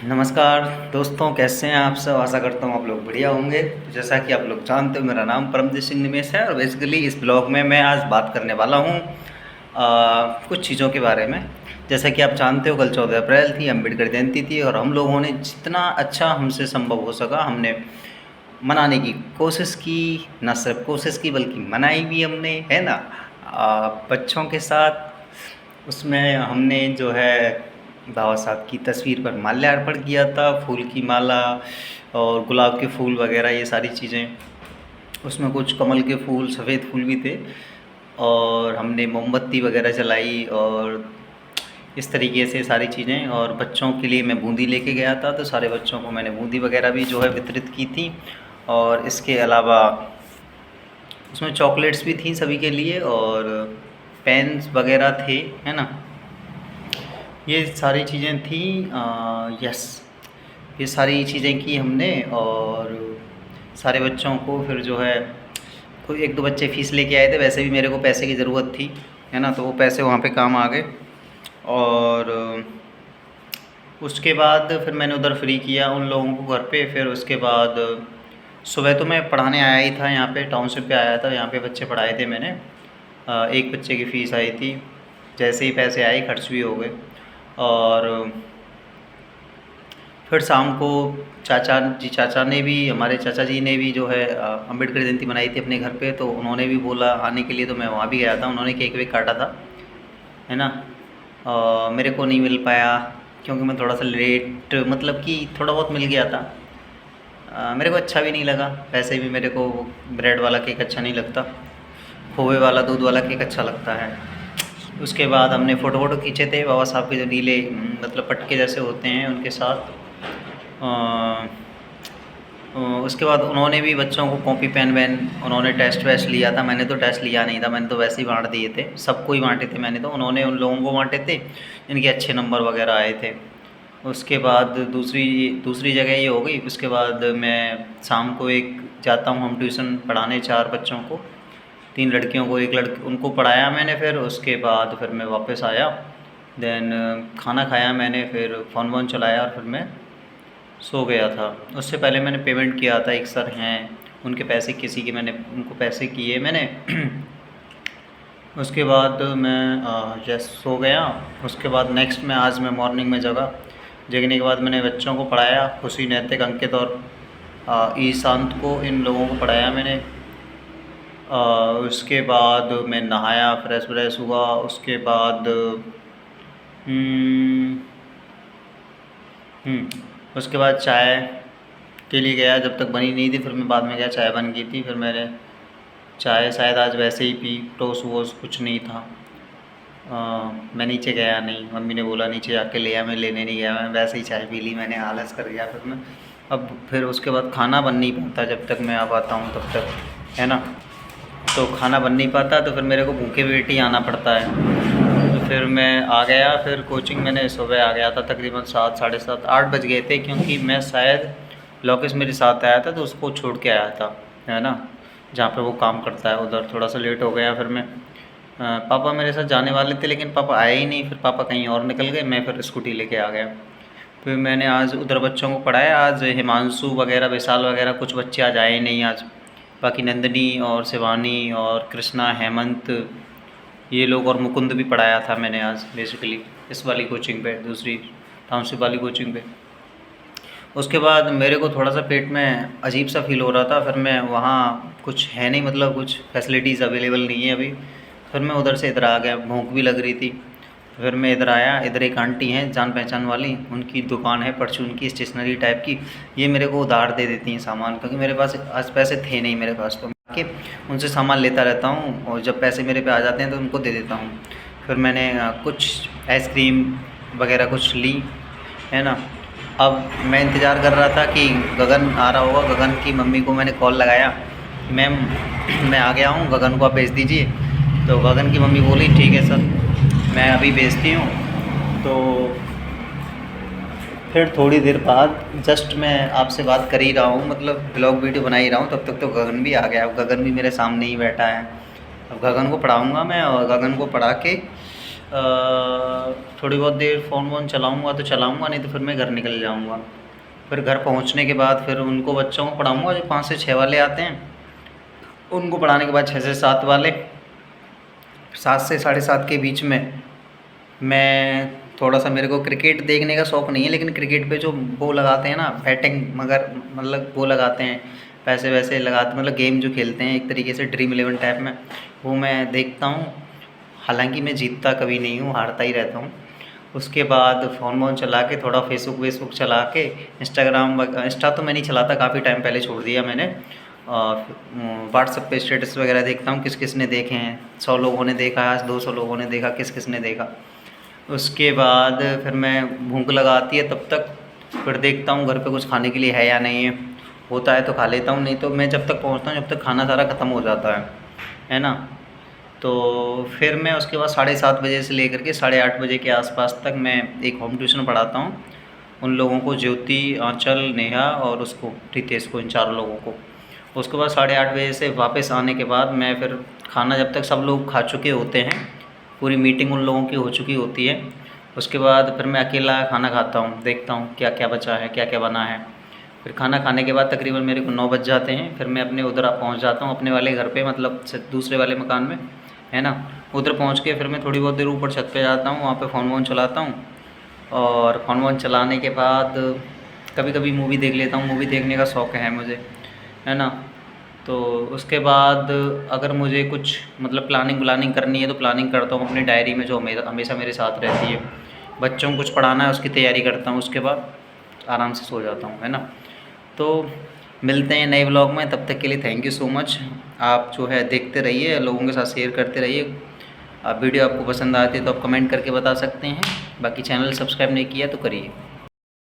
नमस्कार दोस्तों, कैसे हैं आप सब। आशा करता हूँ आप लोग बढ़िया होंगे। तो जैसा कि आप लोग जानते हो, मेरा नाम परमजीत सिंह निमेश है और बेसिकली इस ब्लॉग में मैं आज बात करने वाला हूँ कुछ चीज़ों के बारे में। जैसा कि आप जानते हो, कल 14 अप्रैल थी, अम्बेडकर जयंती थी और हम लोगों ने जितना अच्छा हमसे संभव हो सका हमने मनाने की कोशिश की। ना सिर्फ कोशिश की बल्कि मनाई भी हमने, है ना। बच्चों के साथ उसमें हमने जो है बाबा साहब की तस्वीर पर माल्यार्पण किया था, फूल की माला और गुलाब के फूल वगैरह ये सारी चीज़ें। उसमें कुछ कमल के फूल, सफ़ेद फूल भी थे और हमने मोमबत्ती वगैरह जलाई और इस तरीके से सारी चीज़ें। और बच्चों के लिए मैं बूंदी लेके गया था, तो सारे बच्चों को मैंने बूंदी वगैरह भी जो है वितरित की थी। और इसके अलावा उसमें चॉकलेट्स भी थी सभी के लिए और पेन्स वगैरह थे, है ना। ये सारी चीज़ें थी। यस, ये सारी चीज़ें की हमने और सारे बच्चों को फिर जो है, कोई एक दो बच्चे फ़ीस लेके आए थे, वैसे भी मेरे को पैसे की ज़रूरत थी, है ना, तो वो पैसे वहाँ पे काम आ गए। और उसके बाद फिर मैंने उधर फ्री किया उन लोगों को घर पे। फिर उसके बाद सुबह तो मैं पढ़ाने आया ही था, यहाँ पे टाउनशिप पे आया था, यहाँ पे बच्चे पढ़ाए थे मैंने। एक बच्चे की फ़ीस आई थी, जैसे ही पैसे आए खर्च भी हो गए। और फिर शाम को चाचा ने भी, हमारे चाचा जी ने भी जो है अम्बेडकर जयंती मनाई थी अपने घर पे, तो उन्होंने भी बोला आने के लिए, तो मैं वहाँ भी गया था। उन्होंने केक वेक काटा था, है ना। मेरे को नहीं मिल पाया क्योंकि मैं थोड़ा सा लेट, मतलब कि थोड़ा बहुत मिल गया था। मेरे को अच्छा भी नहीं लगा, वैसे भी मेरे को ब्रेड वाला केक अच्छा नहीं लगता, खोए वाला दूध वाला केक अच्छा लगता है। उसके बाद हमने फ़ोटो खींचे थे बाबा साहब के, जो नीले मतलब पटके जैसे होते हैं उनके साथ। उसके बाद उन्होंने भी बच्चों को कॉपी पेन वैन, उन्होंने टेस्ट वेस्ट लिया था। मैंने तो टेस्ट लिया नहीं था, मैंने तो वैसे ही बांट दिए थे, सबको ही बांटे थे मैंने तो। उन्होंने उन लोगों को बांटे थे जिनके अच्छे नंबर वगैरह आए थे। उसके बाद दूसरी जगह ये हो गई। उसके बाद मैं शाम को एक जाता हूँ हम ट्यूशन पढ़ाने, 4 बच्चों को, 3 लड़कियों को, 1 लड़के, उनको पढ़ाया मैंने। फिर उसके बाद फिर मैं वापस आया, देन खाना खाया मैंने, फिर फ़ोन वोन चलाया और फिर मैं सो गया था। उससे पहले मैंने पेमेंट किया था, एक सर हैं उनके पैसे, किसी के मैंने उनको पैसे किए मैंने। उसके बाद मैं जस्ट सो गया। उसके बाद नेक्स्ट में आज मैं मॉर्निंग में जगने के बाद मैंने बच्चों को पढ़ाया, खुशी, नैतिक, अंकित और ईशांत को, इन लोगों को पढ़ाया मैंने। उसके बाद मैं नहाया, फ्रेश व्रेश हुआ। उसके बाद उसके बाद चाय के लिए गया, जब तक बनी नहीं थी। फिर मैं बाद में गया, चाय बन गई थी, फिर मैंने चाय शायद आज वैसे ही पी, टोस्ट वोस्ट कुछ नहीं था। मैं नीचे गया नहीं, मम्मी ने बोला नीचे जाके ले आ, मैं लेने नहीं गया, मैं वैसे ही चाय पी ली मैंने, आलस कर गया। फिर मैं अब फिर उसके बाद खाना बन नहीं पाता जब तक मैं आ पाता हूँ तब तक, है ना। तो खाना बन नहीं पाता तो फिर मेरे को भूखे पेट ही आना पड़ता है। तो फिर मैं आ गया, फिर कोचिंग मैंने सुबह आ गया था, तकरीबन 7, साढ़े 7, 8 बज गए थे, क्योंकि मैं शायद लोकेश मेरे साथ आया था तो उसको छोड़ के आया था, है ना, जहाँ पे वो काम करता है उधर। थोड़ा सा लेट हो गया। फिर मैं पापा मेरे साथ जाने वाले थे लेकिन पापा आए ही नहीं, फिर पापा कहीं और निकल गए, मैं फिर स्कूटी लेके आ गया। फिर मैंने आज उधर बच्चों को पढ़ाया। आज हिमांशु वगैरह, विशाल वगैरह कुछ बच्चे आज आए नहीं आज, बाकी नंदिनी और शिवानी और कृष्णा, हेमंत, ये लोग और मुकुंद भी पढ़ाया था मैंने आज बेसिकली इस वाली कोचिंग पे, दूसरी टाउनशिप वाली कोचिंग पे। उसके बाद मेरे को थोड़ा सा पेट में अजीब सा फील हो रहा था। फिर मैं वहाँ कुछ है नहीं, मतलब कुछ फैसिलिटीज़ अवेलेबल नहीं है अभी। फिर मैं उधर से इधर आ गया, भूख भी लग रही थी। फिर मैं इधर आया, इधर एक आंटी हैं जान पहचान वाली, उनकी दुकान है परचून की, स्टेशनरी टाइप की। ये मेरे को उधार दे देती हैं सामान, क्योंकि मेरे पास आज पैसे थे नहीं मेरे पास, तो मैं आके उनसे सामान लेता रहता हूँ और जब पैसे मेरे पे आ जाते हैं तो उनको दे देता हूँ। फिर मैंने कुछ आइसक्रीम वगैरह कुछ ली, है ना। अब मैं इंतज़ार कर रहा था कि गगन आ रहा होगा। गगन की मम्मी को मैंने कॉल लगाया, मैम मैं आ गया हूँ, गगन को आप भेज दीजिए। तो गगन की मम्मी बोली ठीक है सर, मैं अभी भेजती हूँ। तो फिर थोड़ी देर बाद जस्ट मैं आपसे बात कर ही रहा हूँ, मतलब ब्लॉग वीडियो बना ही रहा हूँ, तब तक तो गगन भी आ गया। अब गगन भी मेरे सामने ही बैठा है। अब गगन को पढ़ाऊँगा मैं और गगन को पढ़ा के थोड़ी बहुत देर फ़ोन वोन चलाऊँगा तो चलाऊँगा, नहीं तो फिर मैं घर निकल जाऊँगा। फिर घर पहुँचने के बाद फिर उनको बच्चों को पढ़ाऊँगा, जो 5 से 6 वाले आते हैं, उनको पढ़ाने के बाद 6 से 7 वाले, 7 से साढ़े 7 के बीच में मैं थोड़ा-सा, मेरे को क्रिकेट देखने का शौक़ नहीं है, लेकिन क्रिकेट पे जो वो लगाते हैं ना बैटिंग, मगर मतलब वो लगाते हैं, पैसे वैसे लगाते, मतलब गेम जो खेलते हैं एक तरीके से ड्रीम 11 टाइप में, वो मैं देखता हूँ। हालांकि मैं जीतता कभी नहीं हूँ, हारता ही रहता हूँ। उसके बाद फ़ोन वोन चला के थोड़ा फेसबुक वेसबुक चला के, इंस्टा तो मैं नहीं चलाता, काफ़ी टाइम पहले छोड़ दिया मैंने। व्हाट्सएप पे स्टेटस वगैरह देखता हूँ किस किस ने देखे हैं, 100 लोगों ने देखा, आज 200 लोगों ने देखा, किस किस ने देखा। उसके बाद फिर मैं भूख लगाती है तब तक फिर देखता हूँ घर पे कुछ खाने के लिए है या नहीं है, होता है तो खा लेता हूँ, नहीं तो मैं जब तक पहुँचता हूँ जब तक खाना सारा ख़त्म हो जाता है ना। तो फिर मैं उसके बाद 7:30 बजे से लेकर के 8:30 बजे के आसपास तक मैं एक होम ट्यूशन पढ़ाता हूँ उन लोगों को, ज्योति, आंचल, नेहा और उसको रितेश को, इन 4 लोगों को। उसके बाद 8:30 बजे से वापस आने के बाद मैं फिर खाना, जब तक सब लोग खा चुके होते हैं, पूरी मीटिंग उन लोगों की हो चुकी होती है, उसके बाद फिर मैं अकेला खाना खाता हूँ, देखता हूँ क्या क्या बचा है, क्या क्या बना है। फिर खाना खाने के बाद तकरीबन मेरे को 9 बज जाते हैं, फिर मैं अपने उधर पहुँच जाता हूँ अपने वाले घर पे, मतलब दूसरे वाले मकान में, है ना। उधर पहुँच के फिर मैं थोड़ी बहुत देर ऊपर छत पे जाता हूँ, वहाँ पे फ़ोन वोन चलाता हूँ, और फ़ोन वोन चलाने के बाद कभी कभी मूवी देख लेता हूँ, मूवी देखने का शौक़ है मुझे, है ना। तो उसके बाद अगर मुझे कुछ मतलब प्लानिंग करनी है तो प्लानिंग करता हूँ अपनी डायरी में, जो हमेशा मेरे साथ रहती है। बच्चों को कुछ पढ़ाना है उसकी तैयारी करता हूँ, उसके बाद आराम से सो जाता हूँ, है ना। तो मिलते हैं नए ब्लॉग में, तब तक के लिए थैंक यू सो मच। आप जो है देखते रहिए, लोगों के साथ शेयर करते रहिए। वीडियो आपको पसंद आती है तो आप कमेंट करके बता सकते हैं, बाकी चैनल सब्सक्राइब नहीं किया तो करिए।